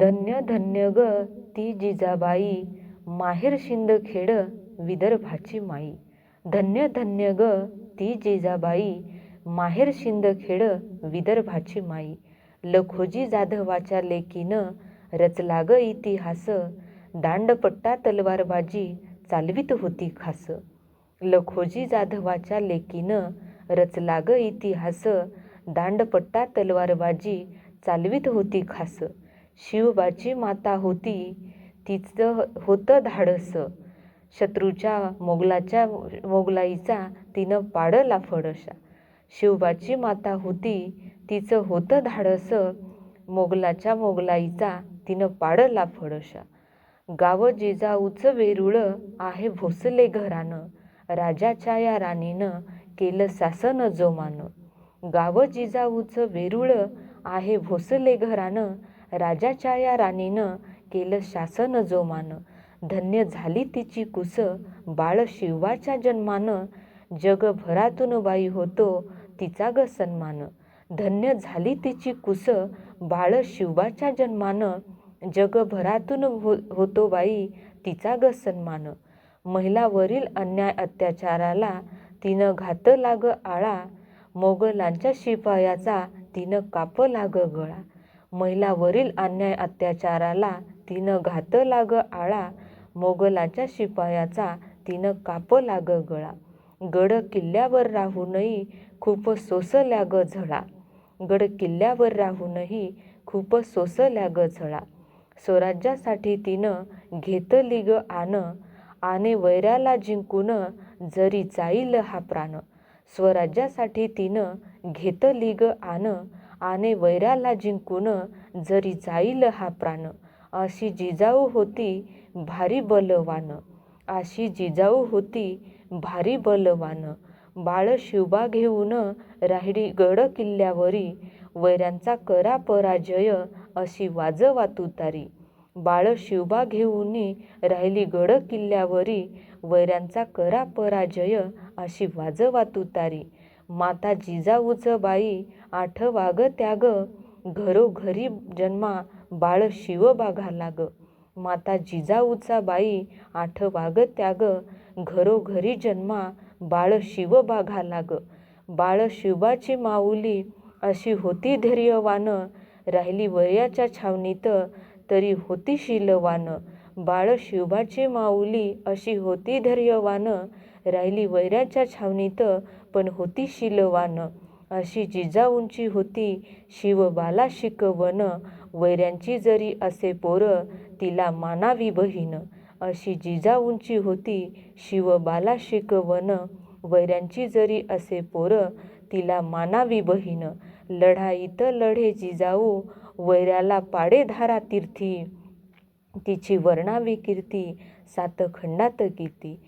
धन्य धन्य ग ती जिजाबाई, माहेर शिंदखेड विदर्भाची माई. धन्य धन्य ग ती जिजाबाई, माहेर शिंदखेड विदर्भाची माई. लखोजी जाधवाच्या लेकीनं रचला ग इतिहास, दांडपट्टा तलवारबाजी चालवीत होती खास. लखोजी जाधवाच्या लेकीनं रचला ग इतिहास, दांडपट्टा तलवारबाजी चालवीत होती खास. शिवबाची माता होती, तिचं होतं धाडस, शत्रूच्या मोगलाईचा तिनं पाडला फडशा. शिवबाची माता होती, तिचं होतं धाडस, मोगलाईचा तिनं पाडला फडशा. गाव जिजाऊचं वेरूळ आहे भोसले घरानं, राजाच्या या राणीनं केलं शासन जोमानं. गाव जिजाऊचं वेरूळ आहे भोसले घरानं, राजाच्या या राणीनं केलं शासन जोमानं. धन्य झाली तिची कुस बाळ शिवाच्या जन्मानं, जगभरातून बाई होतो तिचा ग सन्मान. धन्य झाली तिची कुस बाळ शिवाच्या जन्मानं, जगभरातून होतो बाई तिचा ग सन्मान. महिलावरील अन्याय अत्याचाराला तिनं घातला ग आळा, मोगलांच्या शिपायाचा तिनं कापला ग गळा. महिलावरील अन्याय अत्याचाराला तिनं घातला ग आळा, मोगलांच्या शिपायाचा तिनं कापला ग गळा. गड किल्ल्यावर राहूनही खूप सोसल्या ग झळा, गड किल्ल्यावर राहूनही खूप सोसल्या ग झळा. स्वराज्यासाठी तिनं घेतली ग आने वैऱ्याला जिंकून जरी जाईल हा प्राण. स्वराज्यासाठी तिनं घेतली ग आने वैऱ्याला जिंकून जरी जाईल हा प्राण. अशी जिजाऊ होती भारी बलवान, अशी जिजाऊ होती भारी बलवान. बाळ शिवबा घेऊन राहिली गड किल्ल्यावरी, वैऱ्यांचा करा पराजय अशी वाजवा तुतारी. बाळ शिवबा घेऊन राहिली गड किल्ल्यावरी, वैऱ्यांचा करा पराजय अशी वाजवा तुतारी. माता जिजाऊचं बाई आठवा ग त्याग, घरोघरी जन्मा बाळ शिवबा घाला ग. माता जिजाऊचा बाई आठवा ग त्याग, घरोघरी जन्मा बाळ शिवबा घाला ग. बाळ शिवबाची माऊली अशी होती धैर्यवान, राहिली वैऱ्याच्या छावणीत तरी होती शीलवान. बाळ शिवबाची माऊली अशी होती धैर्यवान, राहिली वैऱ्याच्या छावणीत पण होती शीलवान. अशी जिजाऊंची होती शिवबाला शिकवण, वैऱ्यांची जरी असे पोर तिला मानावी बहीण. अशी जिजाऊंची होती शिवबाला शिकवण, वैऱ्यांची जरी असे पोर तिला मानावी बहीण. लढाईत लढे जिजाऊ, वैऱ्याला पाडे धारा तीर्थी, तिची वर्णावी कीर्ती सात खंडात कीर्ती.